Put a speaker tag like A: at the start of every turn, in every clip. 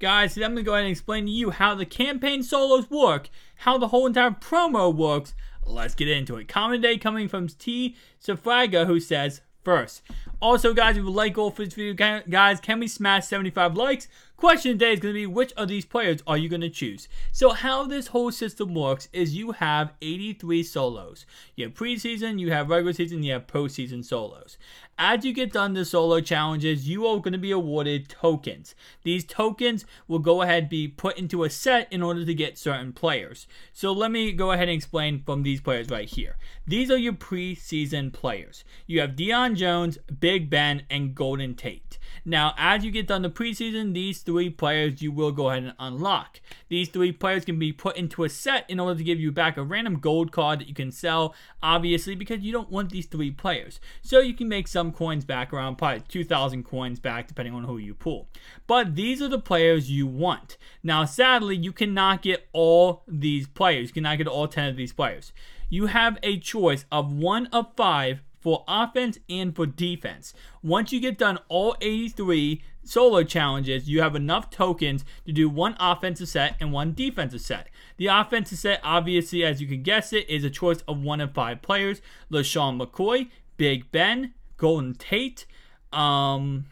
A: Guys, today I'm going to go ahead and explain to you how the campaign solos work, how the whole entire promo works. Let's get into it. Comment day coming from T. Safraga, who says, first. Also, guys, if you like goal for this video, guys, can we smash 75 likes? Question today is going to be, which of these players are you going to choose? So how this whole system works is you have 83 solos. You have preseason, you have regular season, you have postseason solos. As you get done the solo challenges, you are going to be awarded tokens. These tokens will go ahead and be put into a set in order to get certain players. So let me go ahead and explain from these players right here. These are your preseason players. You have Deion Jones, Big Ben, and Golden Tate. Now, as you get done the preseason, these three players you will go ahead and unlock. These three players can be put into a set in order to give you back a random gold card that you can sell, obviously, because you don't want these three players. So you can make some coins back, around probably 2,000 coins back, depending on who you pull. But these are the players you want. Now, sadly, you cannot get all these players. You cannot get all 10 of these players. You have a choice of 1 of 5 for offense and for defense. Once you get done all 83 solo challenges, you have enough tokens to do 1 offensive set and 1 defensive set. The offensive set, obviously, as you can guess it, is a choice of 1 of 5 players. LaShawn McCoy, Big Ben, Golden Tate, Julian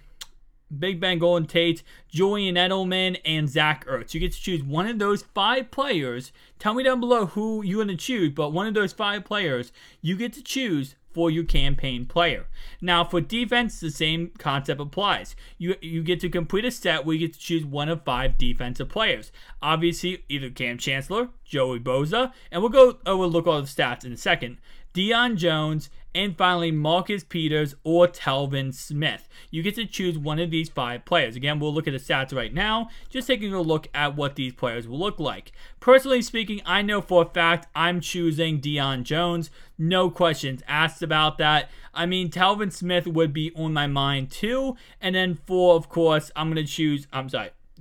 A: Edelman, and Zach Ertz. You get to choose one of those 5 players. Tell me down below who you're going to choose, but one of those 5 players you get to choose for your campaign player. Now, for defense, the same concept applies. You get to complete a set where you get to choose 1 of 5 defensive players. Obviously, either Cam Chancellor, Joey Bosa, and we'll look at all the stats in a second. Deion Jones, and finally Marcus Peters or Telvin Smith. You get to choose one of these 5 players. Again, we'll look at the stats right now, just taking a look at what these players will look like. Personally speaking, I know for a fact I'm choosing Deion Jones. No questions asked about that. I mean, Telvin Smith would be on my mind too. And then of course, I'm going to choose,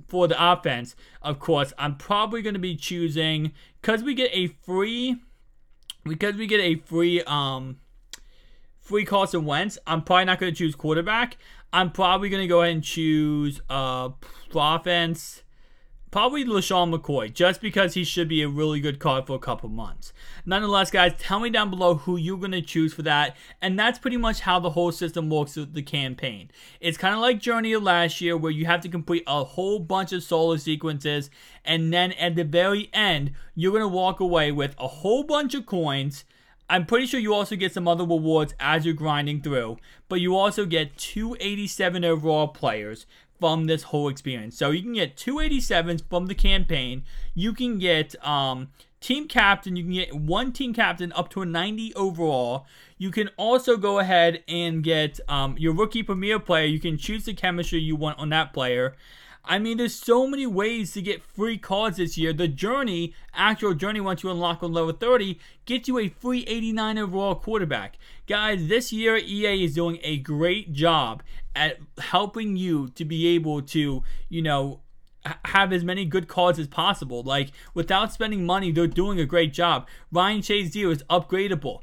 A: for the offense, of course, I'm probably going to be choosing, because we get a free Carson Wentz, I'm probably not going to choose quarterback. I'm probably going to go ahead and choose offense, probably LaShawn McCoy, just because he should be a really good card for a couple months. Nonetheless, guys, tell me down below who you're going to choose for that, and that's pretty much how the whole system works with the campaign. It's kind of like Journey of last year, where you have to complete a whole bunch of solo sequences, and then at the very end, you're going to walk away with a whole bunch of coins. I'm pretty sure you also get some other rewards as you're grinding through, but you also get 287 overall players from this whole experience. So you can get 287s from the campaign. You can get team captain. You can get 1 team captain up to a 90 overall. You can also go ahead and get your rookie premier player. You can choose the chemistry you want on that player. I mean, there's so many ways to get free cards this year. The actual journey, once you unlock on level 30, gets you a free 89 overall quarterback. Guys, this year EA is doing a great job at helping you to be able to, have as many good cards as possible. Like, without spending money, they're doing a great job. Ryan Shazier is upgradable.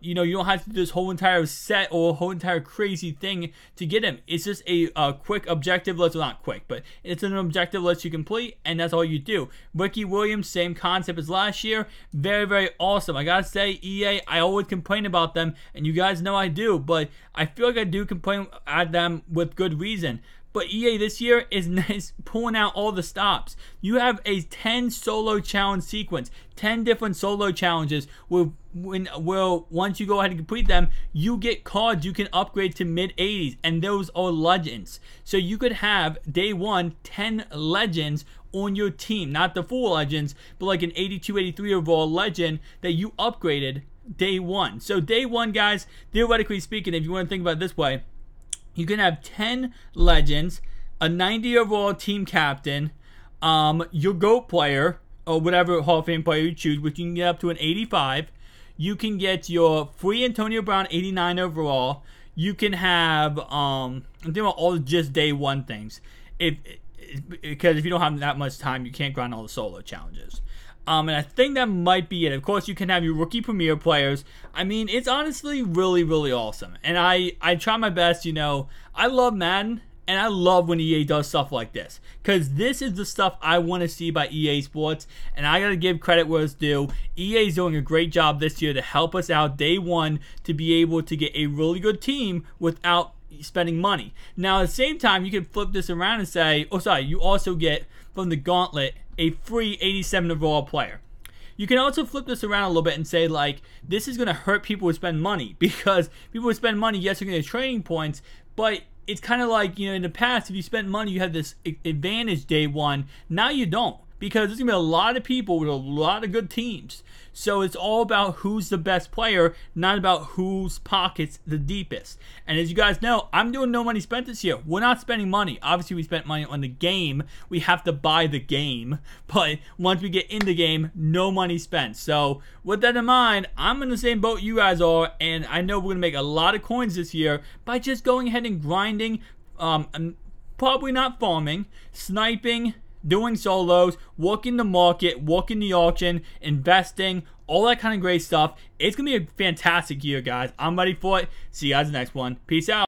A: You don't have to do this whole entire set or a whole entire crazy thing to get him. It's just a quick objective list. Well, not quick, but it's an objective list you complete, and that's all you do. Ricky Williams, same concept as last year. Very, very awesome. I gotta say, EA, I always complain about them, and you guys know I do, but I feel like I do complain at them with good reason. But EA this year is pulling out all the stops. You have a 10 solo challenge sequence, 10 different solo challenges where once you go ahead and complete them, you get cards you can upgrade to mid-80s, and those are legends. So you could have day 1, 10 legends on your team. Not the full legends, but like an 82, 83 overall legend that you upgraded day 1. So day 1, guys, theoretically speaking, if you want to think about it this way, you can have 10 legends, a 90 overall team captain, your GOAT player, or whatever Hall of Fame player you choose, which you can get up to an 85. You can get your free Antonio Brown 89 overall. You can have, I'm thinking about all just day 1 things. Because if you don't have that much time, you can't grind all the solo challenges. And I think that might be it. Of course, you can have your rookie premier players. I mean, it's honestly really, really awesome. And I try my best, I love Madden. And I love when EA does stuff like this, because this is the stuff I want to see by EA Sports. And I got to give credit where it's due. EA is doing a great job this year to help us out day one to be able to get a really good team without spending money. Now, at the same time, you can flip this around and say, oh, sorry, you also get from the Gauntlet a free 87 overall player. You can also flip this around a little bit and say, like, this is going to hurt people who spend money, because people who spend money, yes, they're going to get training points, but it's kind of like, you know, in the past, if you spent money, you had this advantage day one. Now you don't, because there's going to be a lot of people with a lot of good teams. So it's all about who's the best player, not about whose pocket's the deepest. And as you guys know, I'm doing no money spent this year. We're not spending money. Obviously, we spent money on the game. We have to buy the game. But once we get in the game, no money spent. So with that in mind, I'm in the same boat you guys are. And I know we're going to make a lot of coins this year by just going ahead and grinding. And probably not farming, sniping, doing solos, working the market, working the auction, investing, all that kind of great stuff. It's going to be a fantastic year, guys. I'm ready for it. See you guys in the next one. Peace out.